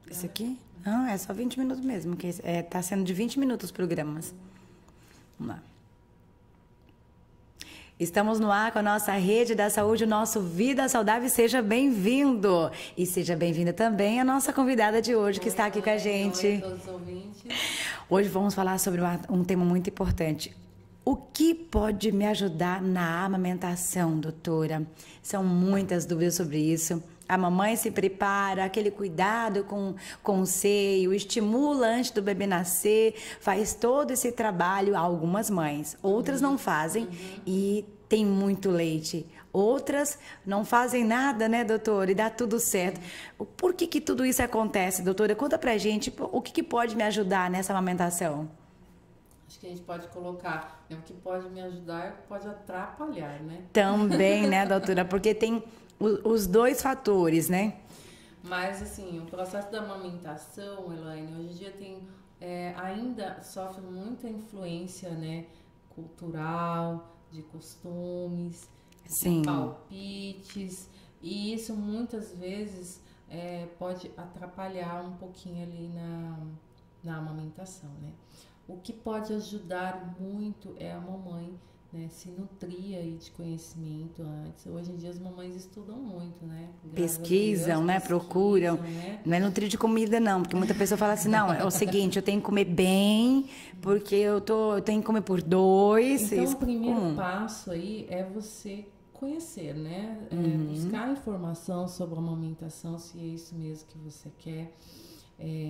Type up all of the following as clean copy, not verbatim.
Esse aqui? Não, é só 20 minutos mesmo, que tá sendo de 20 minutos os programas. Vamos lá. Estamos no ar com a nossa Rede da Saúde, o nosso Vida Saudável. Seja bem-vindo! E seja bem-vinda também a nossa convidada de hoje, que está aqui com a gente. Oi a todos os ouvintes. Hoje vamos falar sobre um tema muito importante. O que pode me ajudar na amamentação, doutora? São muitas dúvidas sobre isso. A mamãe se prepara, aquele cuidado com o seio, estimula antes do bebê nascer, faz todo esse trabalho. Algumas mães, outras não fazem e tem muito leite. Outras não fazem nada, né, doutora? E dá tudo certo. Por que tudo isso acontece, doutora? Conta pra gente o que pode me ajudar nessa amamentação. Acho que a gente pode colocar, o que pode me ajudar, pode atrapalhar, né? Também, né, doutora? Porque tem os dois fatores, né? Mas, assim, o processo da amamentação, Elaine, hoje em dia ainda sofre muita influência, né, cultural, de costumes, Sim. de palpites, e isso muitas vezes pode atrapalhar um pouquinho ali na amamentação, né? O que pode ajudar muito é a mamãe, né, se nutrir aí de conhecimento antes. Hoje em dia as mamães estudam muito, né? Pesquisam, né? Procuram. Né? Não é nutrir de comida, não. Porque muita pessoa fala assim, não, é o seguinte, eu tenho que comer bem, porque eu tenho que comer por 2. Então, o primeiro passo aí é você conhecer, né? Buscar informação sobre a amamentação, se é isso mesmo que você quer.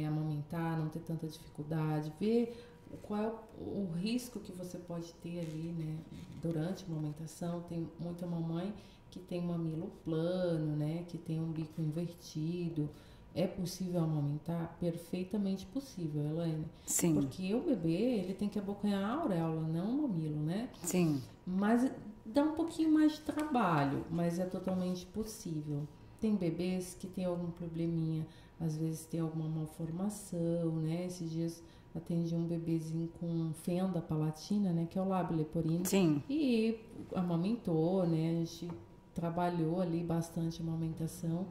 Amamentar, não ter tanta dificuldade, ver qual é o risco que você pode ter ali, né, durante a amamentação. Tem muita mamãe que tem mamilo plano, né, que tem um bico invertido. É possível amamentar? Perfeitamente possível, Elaine. Sim. Porque o bebê, ele tem que abocanhar a auréola, não o mamilo, né? Sim. Mas dá um pouquinho mais de trabalho, mas é totalmente possível. Tem bebês que tem algum probleminha, às vezes tem alguma malformação, né? Esses dias atendi um bebezinho com fenda palatina, né? Que é o lábio leporino. Sim. E amamentou, né? A gente trabalhou ali bastante a amamentação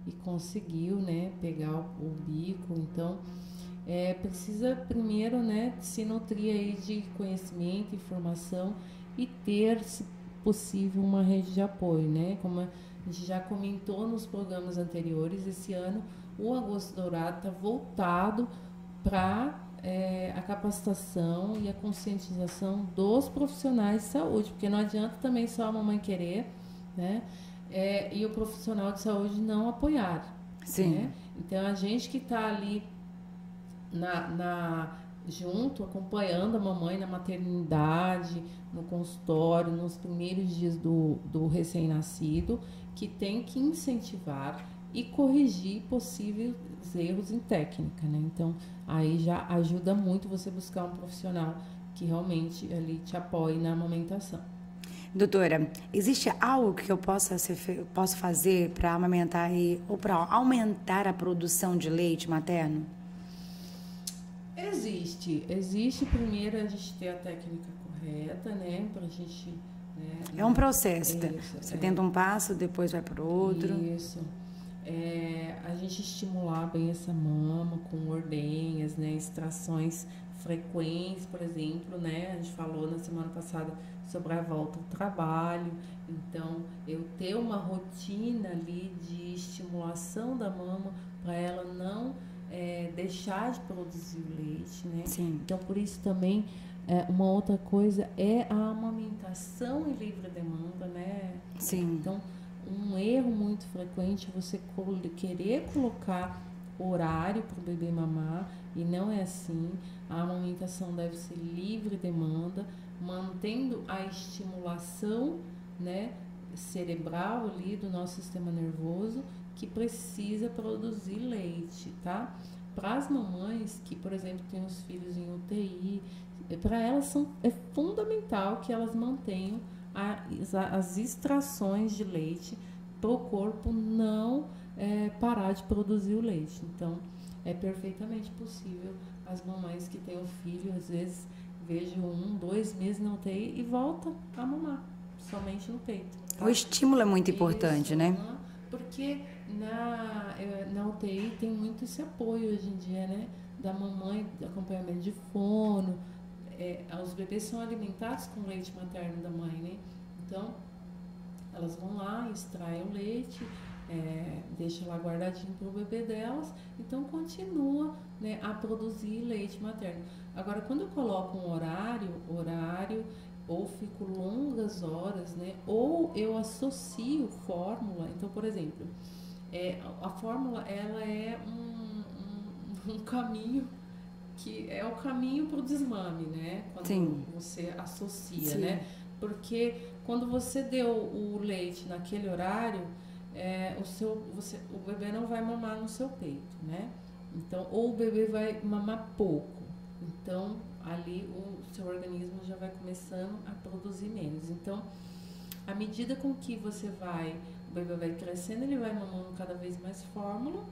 e conseguiu, né? Pegar o bico. Então, precisa primeiro, né? Se nutrir aí de conhecimento, informação e ter, se possível, uma rede de apoio, né? Como a gente já comentou nos programas anteriores, esse ano o Agosto Dourado está voltado para a capacitação e a conscientização dos profissionais de saúde, porque não adianta também só a mamãe querer, né? E o profissional de saúde não apoiar. Sim. Né? Então, a gente que está ali junto, acompanhando a mamãe na maternidade, no consultório, nos primeiros dias do recém-nascido, que tem que incentivar e corrigir possíveis erros em técnica, né? Então, aí já ajuda muito você buscar um profissional que realmente ali te apoie na amamentação. Doutora, existe algo que eu posso fazer para amamentar ou para aumentar a produção de leite materno? Existe primeiro a gente ter a técnica correta, né? Pra gente... Né, é um processo. Você tenta um passo, depois vai para o outro. Isso. A gente estimular bem essa mama com ordenhas, né? Extrações frequentes, por exemplo, né? A gente falou na semana passada sobre a volta ao trabalho. Então, eu ter uma rotina ali de estimulação da mama para ela não deixar de produzir leite, né? Sim. Então, por isso também, uma outra coisa é a amamentação em livre demanda, né? Sim. Então, um erro muito frequente é você querer colocar horário para o bebê mamar, e não é assim. A amamentação deve ser livre demanda, mantendo a estimulação, né, cerebral ali do nosso sistema nervoso, que precisa produzir leite, tá? Para as mamães que, por exemplo, têm os filhos em UTI, para elas é fundamental que elas mantenham as extrações de leite para o corpo não parar de produzir o leite. Então, é perfeitamente possível as mamães que têm o filho, às vezes, vejo 1, 2 meses na UTI e volta a mamar, somente no peito. Tá? O estímulo é muito importante, isso, né? Porque Na UTI tem muito esse apoio hoje em dia, né? Da mamãe, do acompanhamento de fono. Os bebês são alimentados com leite materno da mãe, né? Então, elas vão lá, extraem o leite, deixam lá guardadinho para o bebê delas, então continua, né, a produzir leite materno. Agora, quando eu coloco um horário, ou fico longas horas, né, ou eu associo fórmula, então, por exemplo, a fórmula, ela é um caminho que é o caminho para o desmame, né? Quando Sim. você associa, Sim. né? Porque quando você deu o leite naquele horário, o bebê não vai mamar no seu peito, né? Então, ou o bebê vai mamar pouco. Então, ali o seu organismo já vai começando a produzir menos. Então, à medida com que o bebê vai crescendo, ele vai mamando cada vez mais fórmula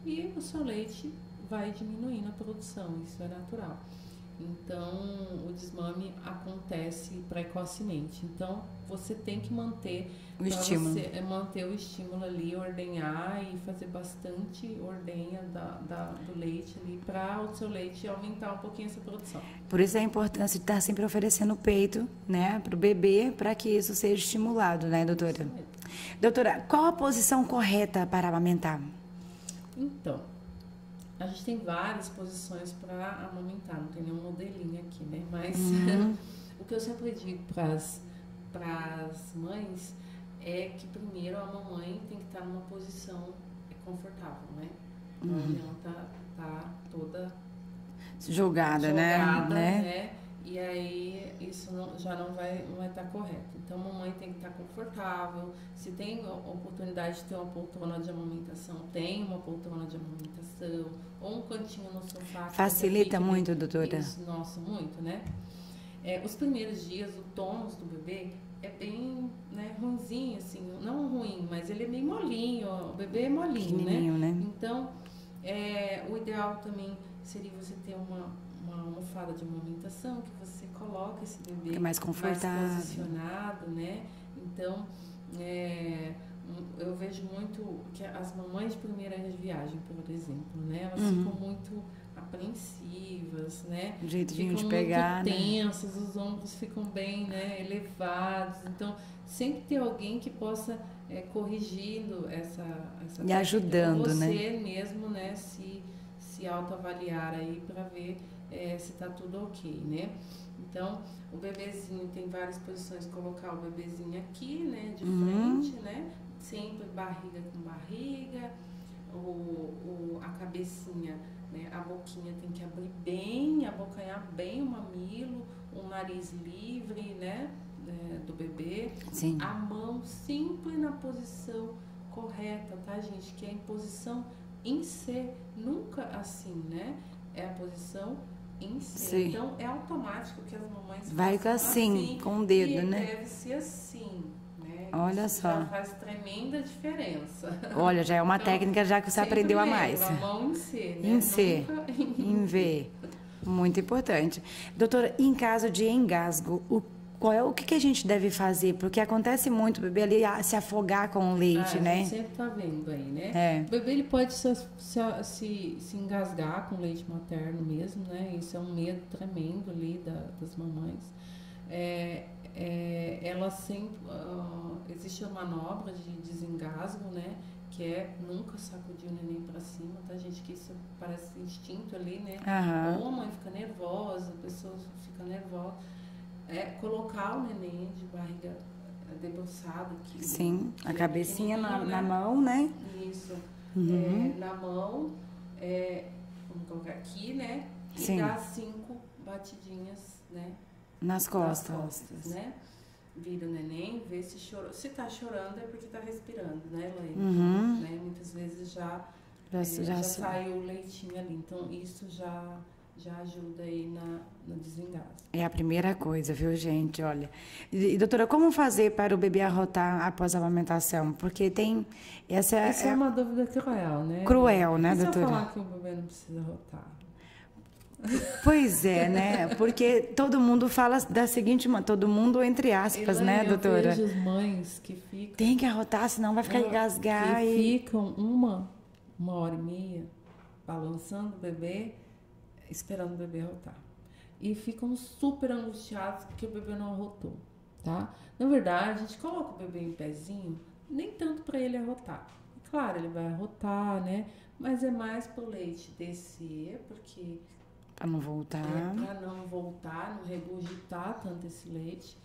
e o seu leite vai diminuindo a produção, isso é natural. Então, o desmame acontece precocemente. Então, você tem que manter o estímulo. Você manter o estímulo ali, ordenhar e fazer bastante ordenha do leite ali para o seu leite aumentar um pouquinho essa produção. Por isso a importância de estar sempre oferecendo peito, né, para o bebê, para que isso seja estimulado, né, doutora? Doutora, qual a posição correta para amamentar? Então, a gente tem várias posições para amamentar, não tem nenhum modelinho aqui, né? Mas o que eu sempre digo para as mães é que primeiro a mamãe tem que estar numa posição confortável, né? Ela tá toda jogada, né? E aí isso já não vai estar correto. Então, a mamãe tem que estar confortável. Se tem oportunidade de ter uma poltrona de amamentação, tem uma poltrona de amamentação. Ou um cantinho no sofá. Facilita muito, doutora? Isso, nossa, muito, né? Os primeiros dias, o tônus do bebê é bem, né, ruinzinho, assim. Não ruim, mas ele é meio molinho. O bebê é molinho, né? Então, o ideal também seria você ter uma almofada de amamentação, que você coloca esse bebê mais confortável, mais posicionado, né? Então, eu vejo muito que as mamães de primeira viagem, por exemplo, né? Elas ficam muito apreensivas, né? O jeitinho ficam de pegar, muito tensas, os ombros ficam bem, né, elevados. Então, sempre ter alguém que possa corrigindo essa e ajudando, você, né? Você mesmo, né, se autoavaliar aí para ver se tá tudo ok, né? Então, o bebezinho tem várias posições, colocar o bebezinho aqui, né, de frente, né? Sempre barriga com barriga, a cabecinha, né, a boquinha tem que abrir bem, abocanhar bem o mamilo, o nariz livre, né, do bebê. Sim. A mão sempre na posição correta, tá, gente? Que é em posição em C, nunca assim, né? É a posição em C. Sim. Então, é automático que as mamães vai assim, com o dedo, e né? deve ser assim, né? Olha Isso só. já faz tremenda diferença. Olha, já é uma técnica já que você aprendeu a mais. A mão em C, né? Em C, em V. Muito importante. Doutora, em caso de engasgo, o que a gente deve fazer? Porque acontece muito o bebê ali se afogar com o leite, né? A gente sempre tá vendo aí, né? O bebê ele pode se engasgar com leite materno mesmo, né? Isso é um medo tremendo ali das mamães. Ela sempre... existe uma manobra de desengasgo, né? Que é nunca sacudir o neném pra cima, tá, gente? Que isso parece instinto ali, né? Ou a mãe fica nervosa, a pessoa fica nervosa. Colocar o neném de barriga debruçada aqui. Sim, a cabecinha na mão, né? Isso. Na mão, vamos colocar aqui, né? E Sim. dar 5 batidinhas, né? Nas costas. Né? Vira o neném, vê se chorou. Se tá chorando é porque tá respirando, né, Elaine? Né? Muitas vezes já saiu o leitinho ali. Então, isso já ajuda aí no desengasgo. É a primeira coisa, viu, gente? Olha. E, doutora, como fazer para o bebê arrotar após a amamentação? Porque tem... Essa é uma dúvida cruel, né? Cruel, né, doutora? Se eu falar que o bebê não precisa arrotar? Pois é, né? Porque todo mundo fala da seguinte, todo mundo entre aspas, Elaine, né, doutora? Eu vejo as mães que ficam... Tem que arrotar, senão vai ficar engasgar. Que ficam uma hora e meia balançando o bebê, esperando o bebê arrotar. E ficam super angustiados porque o bebê não arrotou, tá? Na verdade, a gente coloca o bebê em pezinho, nem tanto para ele arrotar. Claro, ele vai arrotar, né? Mas é mais pro leite descer, porque... Para não voltar. Para não voltar, não regurgitar tanto esse leite,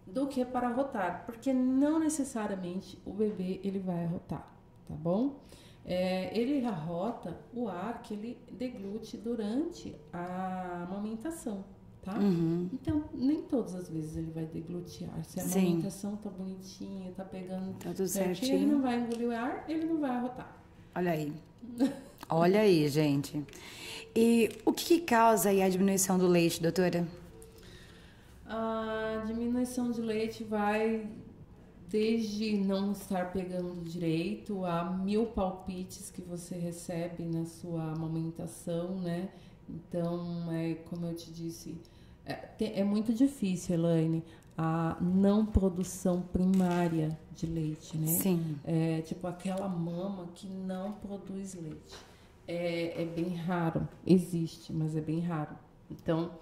do que para arrotar. Porque não necessariamente o bebê ele vai arrotar, tá bom? Ele arrota o ar que ele deglute durante a amamentação, tá? Uhum. Então, nem todas as vezes ele vai deglutir ar. Se a amamentação tá bonitinha, tá pegando tudo certinho, ele não vai engolir o ar, ele não vai arrotar. Olha aí. Olha aí, gente. E o que causa aí a diminuição do leite, doutora? A diminuição de leite vai desde não estar pegando direito a 1000 palpites que você recebe na sua amamentação, né? Então, como eu te disse, é muito difícil, Elaine, a não produção primária de leite, né? Sim. Tipo aquela mama que não produz leite. É bem raro, existe, mas é bem raro. Então,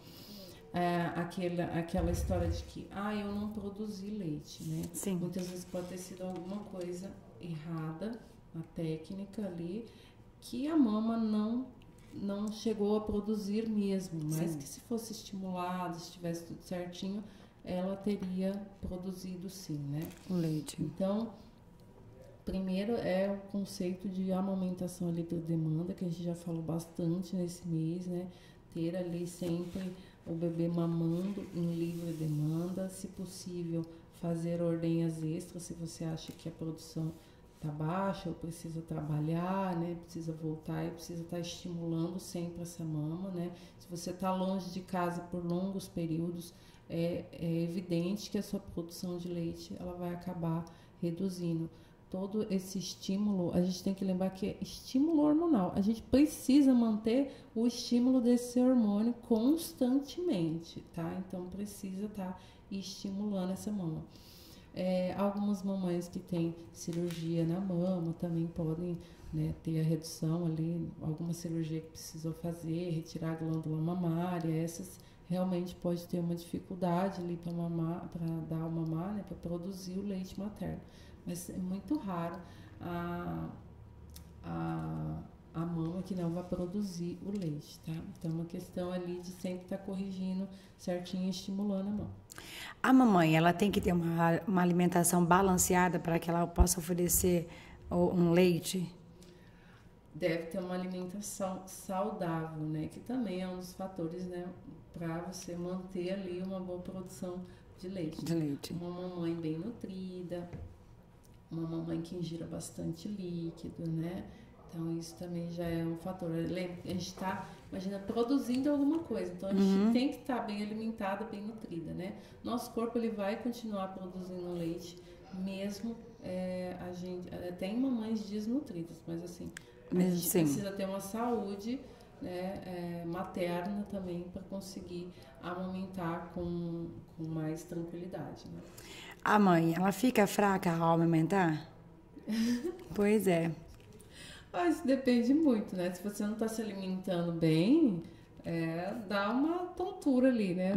aquela história de que, eu não produzi leite, né? Sim. Muitas vezes pode ter sido alguma coisa errada na técnica ali, que a mama não chegou a produzir mesmo, mas sim, que se fosse estimulado, se tivesse tudo certinho, ela teria produzido sim, né? O leite. Então, primeiro é o conceito de amamentação livre demanda, que a gente já falou bastante nesse mês, né? Ter ali sempre o bebê mamando em livre demanda, se possível fazer ordenhas extras, se você acha que a produção está baixa ou precisa trabalhar, né? Precisa voltar e precisa estar estimulando sempre essa mama, né? Se você está longe de casa por longos períodos, é evidente que a sua produção de leite ela vai acabar reduzindo. Todo esse estímulo, a gente tem que lembrar que é estímulo hormonal. A gente precisa manter o estímulo desse hormônio constantemente, tá? Então, precisa estar estimulando essa mama. Algumas mamães que têm cirurgia na mama também podem, né, ter a redução ali, alguma cirurgia que precisou fazer, retirar a glândula mamária, essas realmente pode ter uma dificuldade ali para mamar, para dar o mamar, né, para produzir o leite materno. Mas é muito raro a mama que não vai produzir o leite, tá? Então, é uma questão ali de sempre estar corrigindo certinho e estimulando a mama. A mamãe, ela tem que ter uma alimentação balanceada para que ela possa oferecer um leite? Deve ter uma alimentação saudável, né? Que também é um dos fatores, né? Para você manter ali uma boa produção de leite. De leite. Uma mamãe bem nutrida, uma mamãe que ingira bastante líquido, né? Então, isso também já é um fator. A gente está, imagina, produzindo alguma coisa. Então, a gente tem que estar bem alimentada, bem nutrida, né? Nosso corpo, ele vai continuar produzindo leite, mesmo tem mamães desnutridas, mas assim, a gente precisa ter uma saúde, né, materna também para conseguir amamentar com mais tranquilidade, né? A mãe, ela fica fraca ao amamentar? Pois é. Mas depende muito, né? Se você não está se alimentando bem, dá uma tontura ali, né?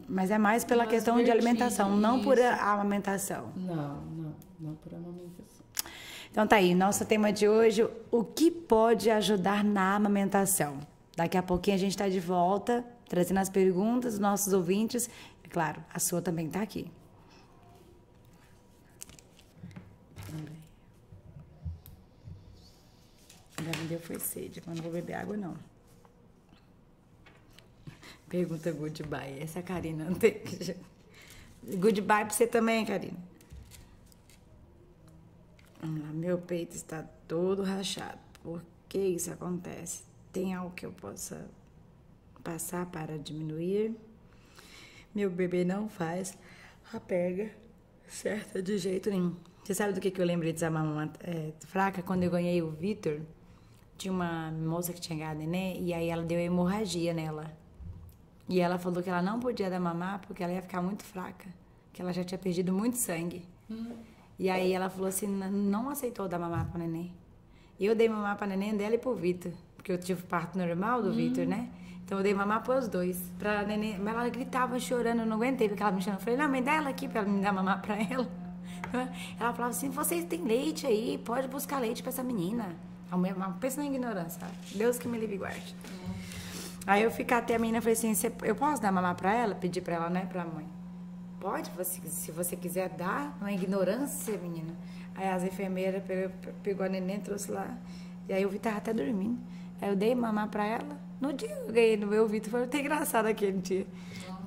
Mas é mais pela questão de alimentação, não por amamentação. Não por amamentação. Então tá aí, nosso tema de hoje, o que pode ajudar na amamentação? Daqui a pouquinho a gente está de volta, trazendo as perguntas dos nossos ouvintes. E claro, a sua também está aqui. Agora me deu foi sede, mas não vou beber água, não. Pergunta goodbye. Essa é a Karina. Não tem... Goodbye pra você também, Karina. Vamos lá. Meu peito está todo rachado. Por que isso acontece? Tem algo que eu possa passar para diminuir? Meu bebê não faz a pega certa de jeito nenhum. Você sabe do que eu lembrei dessa mamãe fraca? Quando eu ganhei o Vitor, tinha uma moça que tinha ganhado neném e aí ela deu hemorragia nela. E ela falou que ela não podia dar mamar porque ela ia ficar muito fraca, que ela já tinha perdido muito sangue. E aí ela falou assim, não aceitou dar mamar pra neném. Eu dei mamar pra neném dela e pro Vitor, porque eu tive parto normal do Vitor, né? Então eu dei mamar pros dois. Pra neném, mas ela gritava chorando, eu não aguentei, porque ela me chamou. Eu falei, não, mãe, dá ela aqui pra ela me dar mamar pra ela. Ela falava assim, vocês têm leite aí, pode buscar leite pra essa menina. Pensa na ignorância, sabe? Deus que me livre e guarde. Aí eu fiquei até a menina e falei assim, eu posso dar mamar pra ela? Pedi pra ela, né, pra mãe. Pode, se você quiser dar, não é ignorância, menina. Aí as enfermeiras pegou a neném, trouxe lá. E aí o Vitor tava até dormindo. Aí eu dei mamar pra ela. No dia eu ganhei no meu Vitor, foi até engraçado aquele dia.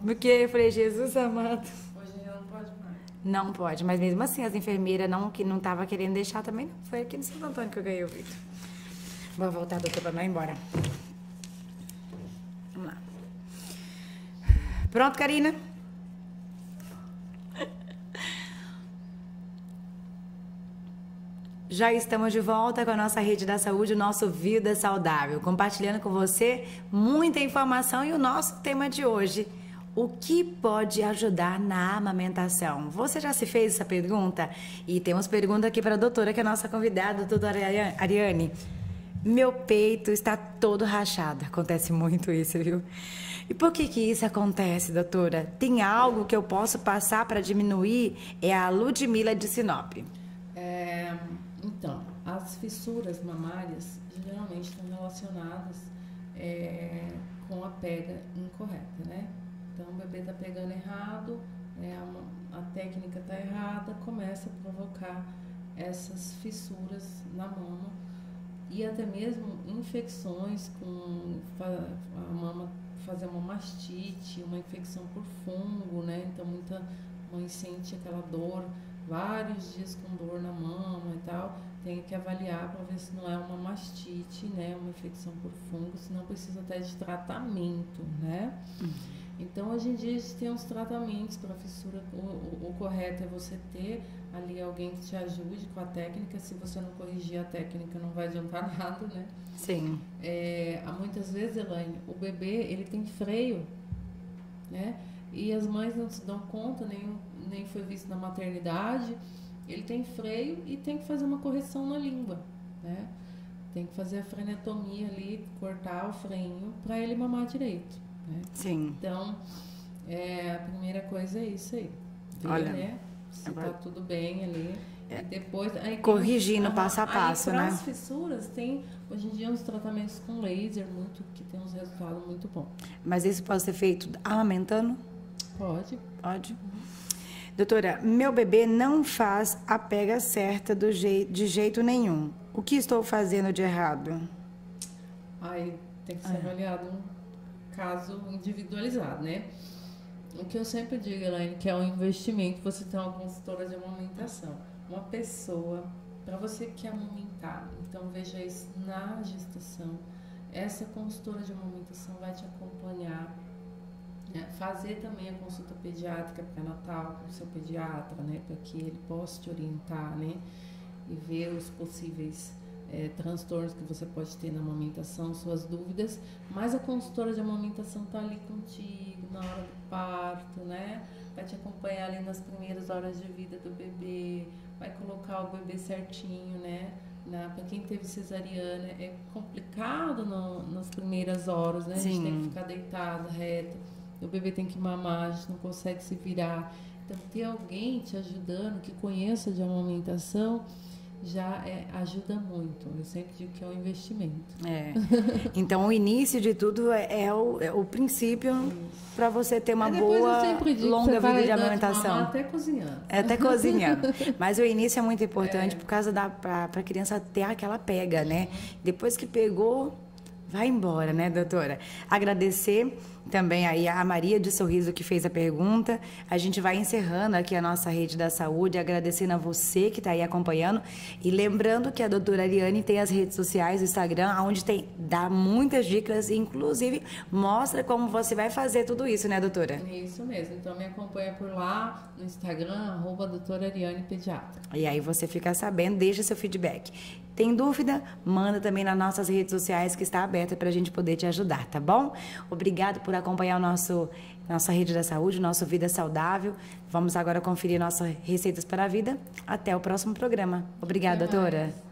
Porque eu falei, Jesus amado. Hoje ela não pode mais. Não pode, mas mesmo assim as enfermeiras que não tava querendo deixar também não. Foi aqui no Santo Antônio que eu ganhei o Vitor. Vou voltar, doutor, pra não ir embora. Vamos lá. Pronto, Karina? Já estamos de volta com a nossa Rede da Saúde, o nosso Vida Saudável, compartilhando com você muita informação e o nosso tema de hoje, o que pode ajudar na amamentação? Você já se fez essa pergunta? E temos pergunta aqui para a doutora, que é a nossa convidada, a doutora Ariane. Meu peito está todo rachado, acontece muito isso, viu? E por que isso acontece, doutora? Tem algo que eu posso passar para diminuir? É a Ludmila de Sinop. Então, as fissuras mamárias geralmente estão relacionadas com a pega incorreta, né? Então, o bebê está pegando errado, a técnica está errada, começa a provocar essas fissuras na mama e até mesmo infecções com a mama fazer uma mastite, uma infecção por fungo, né? Então, muita mãe sente aquela dor, vários dias com dor na mama e tal, tem que avaliar para ver se não é uma mastite, né, uma infecção por fungo, senão precisa até de tratamento, né? Então, hoje em dia, a gente tem uns tratamentos para fissura. O correto é você ter ali alguém que te ajude com a técnica. Se você não corrigir a técnica, não vai adiantar nada, né? Sim. Muitas vezes, Elaine, o bebê, ele tem freio, né? E as mães não se dão conta, nem foi visto na maternidade. Ele tem freio e tem que fazer uma correção na língua, né? Tem que fazer a frenetomia ali, cortar o freio para ele mamar direito, né? Sim. Então, a primeira coisa é isso aí. Ver, olha, né? Se tá tudo bem ali. E depois, corrigindo passo a passo, né? As fissuras tem, hoje em dia, uns tratamentos com laser que tem uns resultados muito bons. Mas isso pode ser feito amamentando? Pode. Pode. Doutora, meu bebê não faz a pega certa de jeito nenhum. O que estou fazendo de errado? Aí tem que ser avaliado um caso individualizado, né? O que eu sempre digo, Elaine, que é um investimento, você tem uma consultora de amamentação. Uma pessoa, para você que quer amamentar, então veja isso na gestação, essa consultora de amamentação vai te acompanhar, né? Fazer também a consulta pediátrica pré-natal com o seu pediatra, né? Para que ele possa te orientar, né? E ver os possíveis transtornos que você pode ter na amamentação, suas dúvidas, mas a consultora de amamentação está ali contigo na hora do parto, né? Vai te acompanhar ali nas primeiras horas de vida do bebê, vai colocar o bebê certinho, né? Para quem teve cesariana, é complicado nas primeiras horas, né? A gente tem que ficar deitado, reto, o bebê tem que mamar, a gente não consegue se virar. Então, ter alguém te ajudando, que conheça de amamentação, já ajuda muito. Eu sempre digo que é um investimento. Então, o início de tudo é o princípio para você ter uma boa, longa vida de amamentação. Até cozinhando. Até cozinhando. Mas o início é muito importante por causa para a criança ter aquela pega, né? Depois que pegou, vai embora, né, doutora? Agradecer também aí a Maria de Sorriso que fez a pergunta. A gente vai encerrando aqui a nossa Rede da Saúde, agradecendo a você que está aí acompanhando e lembrando que a doutora Ariane tem as redes sociais, o Instagram, onde dá muitas dicas, inclusive mostra como você vai fazer tudo isso, né, doutora? Isso mesmo. Então me acompanha por lá no Instagram, @doutora Ariane Pediatra. E aí você fica sabendo, deixa seu feedback. Tem dúvida? Manda também nas nossas redes sociais que está aberta para a gente poder te ajudar, tá bom? Obrigado por acompanhar nossa Rede da Saúde, nosso Vida Saudável. Vamos agora conferir nossas receitas para a vida. Até o próximo programa. Obrigada, doutora.